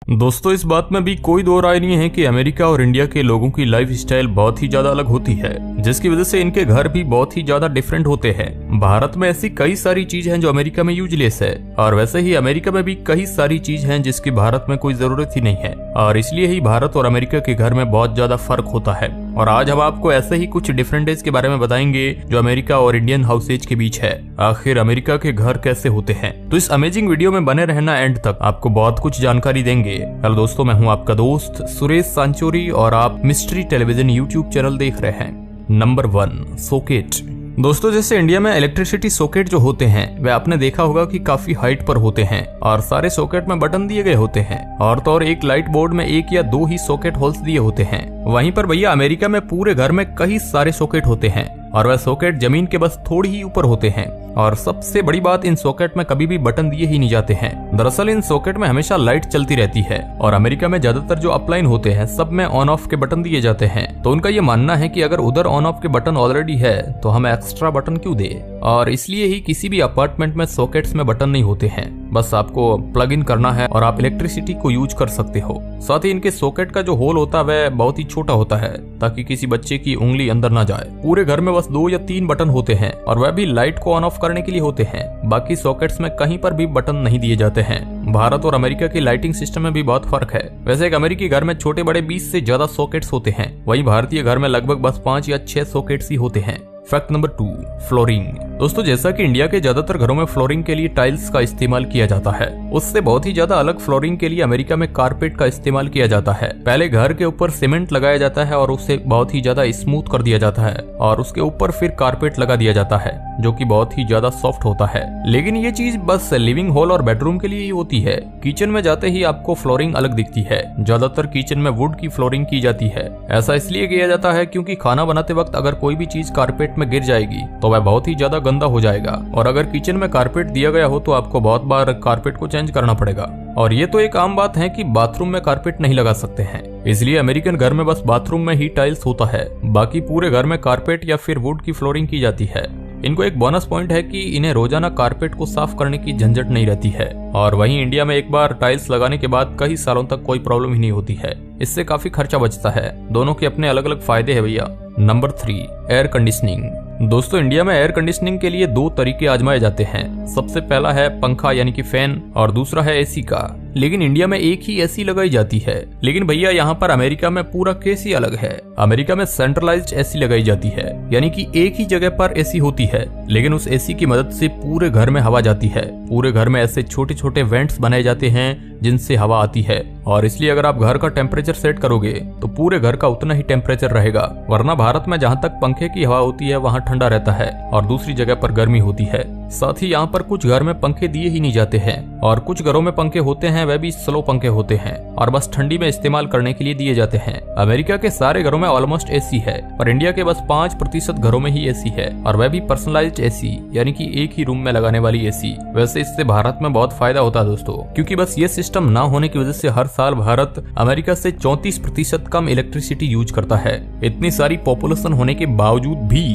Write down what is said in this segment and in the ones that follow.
दोस्तों, इस बात में भी कोई दो राय नहीं है कि अमेरिका और इंडिया के लोगों की लाइफ स्टाइल बहुत ही ज्यादा अलग होती है, जिसकी वजह से इनके घर भी बहुत ही ज्यादा डिफरेंट होते हैं। भारत में ऐसी कई सारी चीज हैं जो अमेरिका में यूजलेस है, और वैसे ही अमेरिका में भी कई सारी चीज हैं जिसकी भारत में कोई जरूरत ही नहीं है, और इसलिए ही भारत और अमेरिका के घर में बहुत ज्यादा फर्क होता है। और आज हम आपको ऐसे ही कुछ डिफरेंटेज के बारे में बताएंगे जो अमेरिका और इंडियन हाउसेज के बीच है। आखिर अमेरिका के घर कैसे होते हैं, तो इस अमेजिंग वीडियो में बने रहना एंड तक, आपको बहुत कुछ जानकारी देंगे। हेलो दोस्तों, मैं हूं आपका दोस्त सुरेश सांचोरी और आप मिस्ट्री टेलीविजन यूट्यूब चैनल देख रहे हैं। Number 1, socket. दोस्तों, जैसे इंडिया में इलेक्ट्रिसिटी सॉकेट जो होते हैं वे आपने देखा होगा कि काफी हाइट पर होते हैं और सारे सॉकेट में बटन दिए गए होते हैं, और तो और एक लाइट बोर्ड में 1 या 2 ही सॉकेट होल्स दिए होते हैं। वहीं पर भैया अमेरिका में पूरे घर में कई सारे सॉकेट होते हैं, और वह सॉकेट जमीन के बस थोड़ी ही ऊपर होते हैं। और सबसे बड़ी बात, इन सॉकेट में कभी भी बटन दिए ही नहीं जाते हैं। दरअसल इन सॉकेट में हमेशा लाइट चलती रहती है, और अमेरिका में ज्यादातर जो अपलाइन होते हैं सब में ऑन ऑफ के बटन दिए जाते हैं। तो उनका ये मानना है कि अगर उधर ऑन ऑफ के बटन ऑलरेडी है तो हम एक्स्ट्रा बटन क्यों दे, और इसलिए ही किसी भी अपार्टमेंट में सॉकेट्स में बटन नहीं होते हैं। बस आपको प्लग इन करना है और आप इलेक्ट्रिसिटी को यूज कर सकते हो। साथ ही इनके सॉकेट का जो होल होता है वह बहुत ही छोटा होता है, ताकि किसी बच्चे की उंगली अंदर ना जाए। पूरे घर में बस 2 या 3 बटन होते हैं, और वह भी लाइट को ऑन ऑफ करने के लिए होते हैं। बाकी सॉकेट्स में कहीं पर भी बटन नहीं दिए जाते हैं। भारत और अमेरिका की लाइटिंग सिस्टम में भी बहुत फर्क है। वैसे एक अमेरिकी घर में छोटे बड़े 20 से ज्यादा सॉकेट्स होते हैं, वहीं भारतीय घर में लगभग बस 5 या 6 सॉकेट्स ही होते हैं। Fact number 2, flooring. दोस्तों, जैसा कि इंडिया के ज्यादातर घरों में फ्लोरिंग के लिए टाइल्स का इस्तेमाल किया जाता है, उससे बहुत ही ज्यादा अलग फ्लोरिंग के लिए अमेरिका में कारपेट का इस्तेमाल किया जाता है। पहले घर के ऊपर सीमेंट लगाया जाता है और उसे बहुत ही ज्यादा स्मूथ कर दिया जाता है, और उसके ऊपर फिर कारपेट लगा दिया जाता है जो कि बहुत ही ज्यादा सॉफ्ट होता है। लेकिन ये चीज बस लिविंग हॉल और बेडरूम के लिए ही होती है। किचन में जाते ही आपको फ्लोरिंग अलग दिखती है। ज्यादातर किचन में वुड की फ्लोरिंग की जाती है। ऐसा इसलिए किया जाता है क्योंकि खाना बनाते वक्त अगर कोई भी चीज कारपेट में गिर जाएगी तो वह बहुत ही ज्यादा गंदा हो जाएगा, और अगर किचन में कारपेट दिया गया हो तो आपको बहुत बार कारपेट को चेंज करना पड़ेगा। और ये तो एक आम बात है कि बाथरूम में कारपेट नहीं लगा सकते हैं, इसलिए अमेरिकन घर में बस बाथरूम में ही टाइल्स होता है। बाकी पूरे घर में कारपेट या फिर वुड की फ्लोरिंग की जाती है। इनको एक बोनस पॉइंट है कि इन्हें रोजाना कारपेट को साफ करने की झंझट नहीं रहती है, और वहीं इंडिया में एक बार टाइल्स लगाने के बाद कई सालों तक कोई प्रॉब्लम ही नहीं होती है। इससे काफी खर्चा बचता है। दोनों के अपने अलग अलग फायदे हैं भैया। Number 3, air conditioning. दोस्तों, इंडिया में एयर कंडीशनिंग के लिए 2 तरीके आजमाए जाते हैं। सबसे पहला है पंखा यानी कि फैन, और दूसरा है एसी का। लेकिन इंडिया में एक ही एसी लगाई जाती है। लेकिन भैया यहाँ पर अमेरिका में पूरा केस ही अलग है। अमेरिका में सेंट्रलाइज्ड एसी लगाई जाती है, यानी कि एक ही जगह पर एसी होती है, लेकिन उस एसी की मदद से पूरे घर में हवा जाती है। पूरे घर में ऐसे छोटे छोटे वेंट्स बनाए जाते हैं जिनसे हवा आती है, और इसलिए अगर आप घर का टेम्परेचर सेट करोगे तो पूरे घर का उतना ही टेम्परेचर रहेगा। वरना भारत में जहाँ तक पंखे की हवा होती है वहाँ ठंडा रहता है और दूसरी जगह पर गर्मी होती है। साथ ही यहाँ पर कुछ घर में पंखे दिए ही नहीं जाते हैं, और कुछ घरों में पंखे होते हैं वह भी स्लो पंखे होते हैं और बस ठंडी में इस्तेमाल करने के लिए दिए जाते हैं। अमेरिका के सारे घरों में ऑलमोस्ट एसी है, पर इंडिया के बस 5% घरों में ही एसी है, और वह भी पर्सनलाइज्ड एसी, यानी कि एक ही रूम में लगाने वाली एसी। वैसे इससे भारत में बहुत फायदा होता है दोस्तों, क्योंकि बस ये सिस्टम ना होने की वजह से हर साल भारत अमेरिका से 34% कम इलेक्ट्रिसिटी यूज करता है, इतनी सारी पॉपुलेशन होने के बावजूद भी।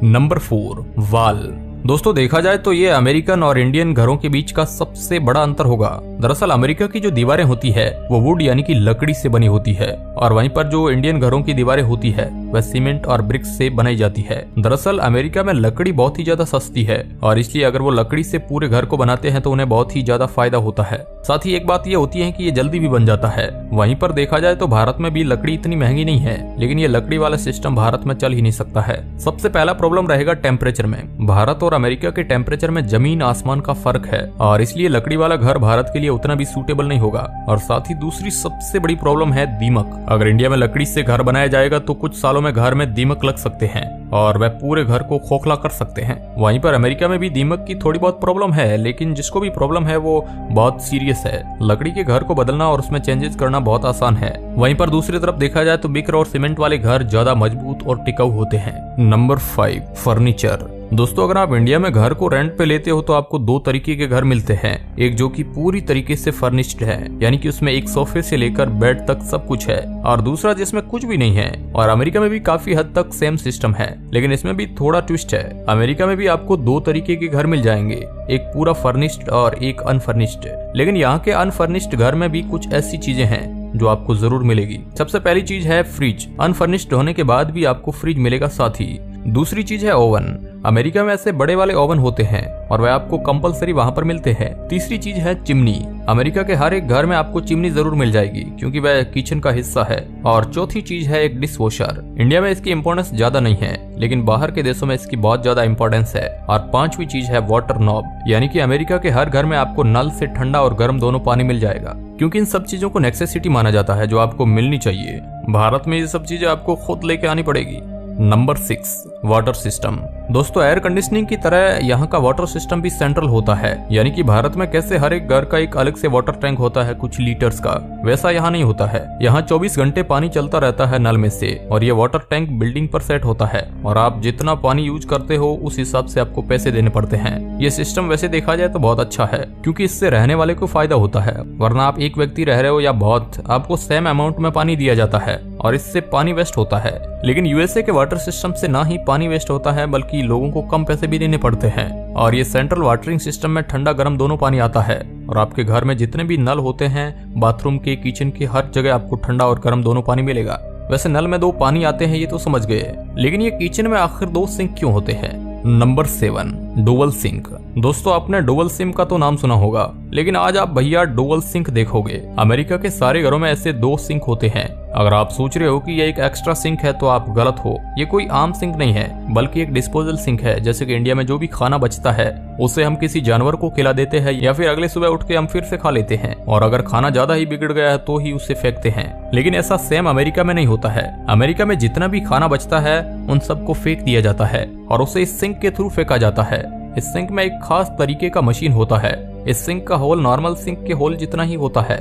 नंबर 4, वाल। दोस्तों, देखा जाए तो ये अमेरिकन और इंडियन घरों के बीच का सबसे बड़ा अंतर होगा। दरअसल अमेरिका की जो दीवारें होती है वो वुड यानी कि लकड़ी से बनी होती है, और वहीं पर जो इंडियन घरों की दीवारें होती है वह सीमेंट और ब्रिक्स से बनाई जाती है। दरअसल अमेरिका में लकड़ी बहुत ही ज्यादा सस्ती है, और इसलिए अगर वो लकड़ी से पूरे घर को बनाते हैं तो उन्हें बहुत ही ज्यादा फायदा होता है। साथ ही एक बात ये होती है कि ये जल्दी भी बन जाता है। वहीं पर देखा जाए तो भारत में भी लकड़ी इतनी महंगी नहीं है, लेकिन ये लकड़ी वाला सिस्टम भारत में चल ही नहीं सकता है। सबसे पहला प्रॉब्लम रहेगा टेम्परेचर में। भारत और अमेरिका के टेम्परेचर में जमीन आसमान का फर्क है, और इसलिए लकड़ी वाला घर भारत के लिए उतना भी सूटेबल नहीं होगा। और साथ ही दूसरी सबसे बड़ी प्रॉब्लम है दीमक। अगर इंडिया में लकड़ी से घर बनाया जाएगा तो कुछ सालों में घर में दीमक लग सकते हैं और वह पूरे घर को खोखला कर सकते हैं। वहीं पर अमेरिका में भी दीमक की थोड़ी बहुत प्रॉब्लम है, लेकिन जिसको भी प्रॉब्लम है वो बहुत सीरियस है। लकड़ी के घर को बदलना और उसमें चेंजेस करना बहुत आसान है। वहीं पर दूसरी तरफ देखा जाए तो बिक्र और सीमेंट वाले घर ज्यादा मजबूत और टिकाऊ होते हैं। Number 5, furniture. दोस्तों अगर आप इंडिया में घर को रेंट पे लेते हो तो आपको दो तरीके के घर मिलते हैं। एक जो कि पूरी तरीके से फर्निश्ड है, यानी कि उसमें एक सोफे से लेकर बेड तक सब कुछ है, और दूसरा जिसमें कुछ भी नहीं है। और अमेरिका में भी काफी हद तक सेम सिस्टम है, लेकिन इसमें भी थोड़ा ट्विस्ट है। अमेरिका में भी आपको दो तरीके के घर मिल जाएंगे, एक पूरा फर्निश्ड और एक अनफर्निश्ड। लेकिन यहाँ के अनफर्निश्ड घर में भी कुछ ऐसी चीजें हैं जो आपको जरूर मिलेगी। सबसे पहली चीज है फ्रिज। अनफर्निश्ड होने के बाद भी आपको फ्रिज मिलेगा साथ ही। दूसरी चीज है ओवन। अमेरिका में ऐसे बड़े वाले ओवन होते हैं और वह आपको कंपलसरी वहां पर मिलते हैं। तीसरी चीज है चिमनी। अमेरिका के हर एक घर में आपको चिमनी जरूर मिल जाएगी क्योंकि वह किचन का हिस्सा है। और चौथी चीज है एक डिश वॉशर। इंडिया में इसकी इंपोर्टेंस ज्यादा नहीं है, लेकिन बाहर के देशों में इसकी बहुत ज्यादा इंपोर्टेंस है। और पांचवी चीज है वाटर नॉब, यानी कि अमेरिका के हर घर में आपको नल से ठंडा और गर्म दोनों पानी मिल जाएगा, क्योंकि इन सब चीजों को नेसेसिटी माना जाता है जो आपको मिलनी चाहिए। भारत में ये सब चीजें आपको खुद लेके आनी पड़ेगी। Number 6, water system. दोस्तों एयर कंडीशनिंग की तरह यहाँ का वाटर सिस्टम भी सेंट्रल होता है, यानी कि भारत में कैसे हर एक घर का एक अलग से वाटर टैंक होता है कुछ लीटर्स का, वैसा यहाँ नहीं होता है। यहाँ 24 घंटे पानी चलता रहता है नल में से, और ये वाटर टैंक बिल्डिंग पर सेट होता है, और आप जितना पानी यूज करते हो उस हिसाब से आपको पैसे देने पड़ते हैं। ये सिस्टम वैसे देखा जाए तो बहुत अच्छा है, क्योंकि इससे रहने वाले को फायदा होता है। वरना आप एक व्यक्ति रह रहे हो या बहुत, आपको सेम अमाउंट में पानी दिया जाता है और इससे पानी वेस्ट होता है। लेकिन यूएसए के वाटर सिस्टम से ना ही पानी वेस्ट होता है, बल्कि लोगों को कम पैसे भी देने पड़ते हैं। और ये सेंट्रल वाटरिंग सिस्टम में ठंडा गर्म दोनों पानी आता है, और आपके घर में जितने भी नल होते हैं, बाथरूम के, किचन के, हर जगह आपको ठंडा और गर्म दोनों पानी मिलेगा। वैसे नल में 2 पानी आते हैं ये तो समझ गए, लेकिन ये किचन में आखिर 2 सिंक क्यों होते हैं? Number 7, dual sink. दोस्तों आपने डुअल सिंक का तो नाम सुना होगा, लेकिन आज आप भैया डुअल सिंक देखोगे। अमेरिका के सारे घरों में ऐसे 2 सिंक होते हैं। अगर आप सोच रहे हो कि ये एक एक्स्ट्रा सिंक है तो आप गलत हो। ये कोई आम सिंक नहीं है, बल्कि एक डिस्पोजल सिंक है। जैसे कि इंडिया में जो भी खाना बचता है उसे हम किसी जानवर को खिला देते हैं, या फिर अगले सुबह उठ के हम फिर से खा लेते हैं, और अगर खाना ज्यादा ही बिगड़ गया है तो ही उसे फेंकते हैं। लेकिन ऐसा सेम अमेरिका में नहीं होता है। अमेरिका में जितना भी खाना बचता है उन सबको फेंक दिया जाता है और उसे इस सिंक के थ्रू फेंका जाता है। इस सिंक में एक खास तरीके का मशीन होता है। इस सिंक का होल नॉर्मल सिंक के होल जितना ही होता है,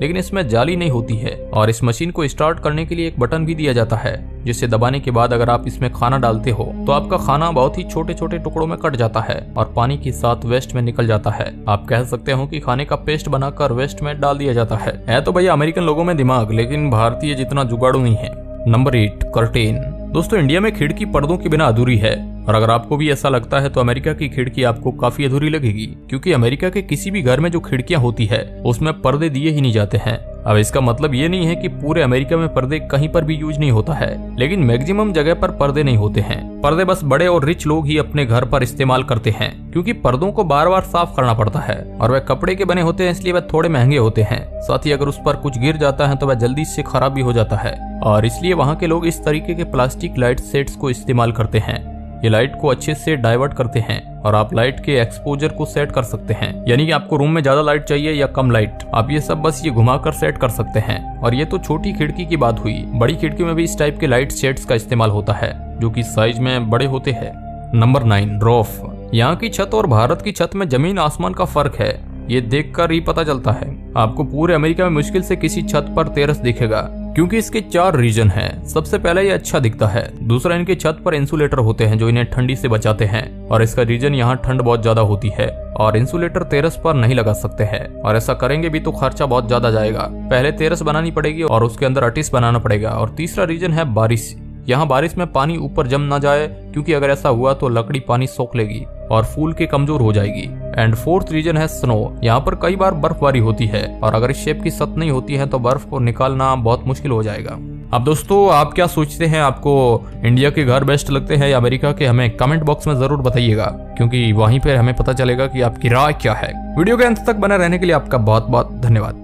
लेकिन इसमें जाली नहीं होती है। और इस मशीन को स्टार्ट करने के लिए एक बटन भी दिया जाता है, जिसे दबाने के बाद अगर आप इसमें खाना डालते हो तो आपका खाना बहुत ही छोटे छोटे टुकड़ों में कट जाता है और पानी के साथ वेस्ट में निकल जाता है। आप कह सकते हो कि खाने का पेस्ट बनाकर वेस्ट में डाल दिया जाता है तो भैया अमेरिकन लोगों में दिमाग, लेकिन भारतीय जितना जुगाड़ू नहीं है। Number 8, curtain. दोस्तों इंडिया में खिड़की पर्दों के बिना अधूरी है, और अगर आपको भी ऐसा लगता है तो अमेरिका की खिड़की आपको काफी अधूरी लगेगी, क्योंकि अमेरिका के किसी भी घर में जो खिड़कियां होती है उसमें पर्दे दिए ही नहीं जाते हैं। अब इसका मतलब ये नहीं है कि पूरे अमेरिका में पर्दे कहीं पर भी यूज नहीं होता है, लेकिन मैक्सिमम जगह पर पर्दे नहीं होते हैं। पर्दे बस बड़े और रिच लोग ही अपने घर पर इस्तेमाल करते हैं, क्योंकि पर्दों को बार बार साफ करना पड़ता है और वह कपड़े के बने होते हैं, इसलिए वह थोड़े महंगे होते हैं। साथ ही अगर उस पर कुछ गिर जाता है तो वह जल्दी से खराब भी हो जाता है, और इसलिए वहाँ के लोग इस तरीके के प्लास्टिक लाइट सेट्स को इस्तेमाल करते हैं। ये लाइट को अच्छे से डाइवर्ट करते हैं और आप लाइट के एक्सपोजर को सेट कर सकते हैं, यानी कि आपको रूम में ज्यादा लाइट चाहिए या कम लाइट, आप ये सब बस ये घुमाकर सेट कर सकते हैं। और ये तो छोटी खिड़की की बात हुई, बड़ी खिड़की में भी इस टाइप के लाइट सेट्स का इस्तेमाल होता है, जो कि साइज में बड़े होते हैं। Number 9, roof. यहाँ की छत और भारत की छत में जमीन आसमान का फर्क है, ये देखकर ही पता चलता है। आपको पूरे अमेरिका में मुश्किल से किसी छत पर टेरेस दिखेगा, क्योंकि इसके 4 रीजन हैं। सबसे पहले ये अच्छा दिखता है, दूसरा इनके छत पर इंसुलेटर होते हैं जो इन्हें ठंडी से बचाते हैं, और इसका रीजन यहाँ ठंड बहुत ज्यादा होती है और इंसुलेटर टेरेस पर नहीं लगा सकते हैं, और ऐसा करेंगे भी तो खर्चा बहुत ज्यादा जाएगा। पहले टेरेस बनानी पड़ेगी और उसके अंदर अटिस बनाना पड़ेगा। और तीसरा रीजन है बारिश। यहाँ बारिश में पानी ऊपर जम ना जाए, क्योंकि अगर ऐसा हुआ तो लकड़ी पानी सोख लेगी और फूल के कमजोर हो जाएगी। एंड 4th रीजन है स्नो। यहाँ पर कई बार बर्फबारी होती है, और अगर इस शेप की छत नहीं होती है तो बर्फ को निकालना बहुत मुश्किल हो जाएगा। अब दोस्तों आप क्या सोचते हैं, आपको इंडिया के घर बेस्ट लगते हैं या अमेरिका के? हमें कमेंट बॉक्स में जरूर बताइएगा, क्योंकि वहीं पर हमें पता चलेगा कि आपकी राय क्या है। वीडियो के अंत तक बने रहने के लिए आपका बहुत बहुत धन्यवाद।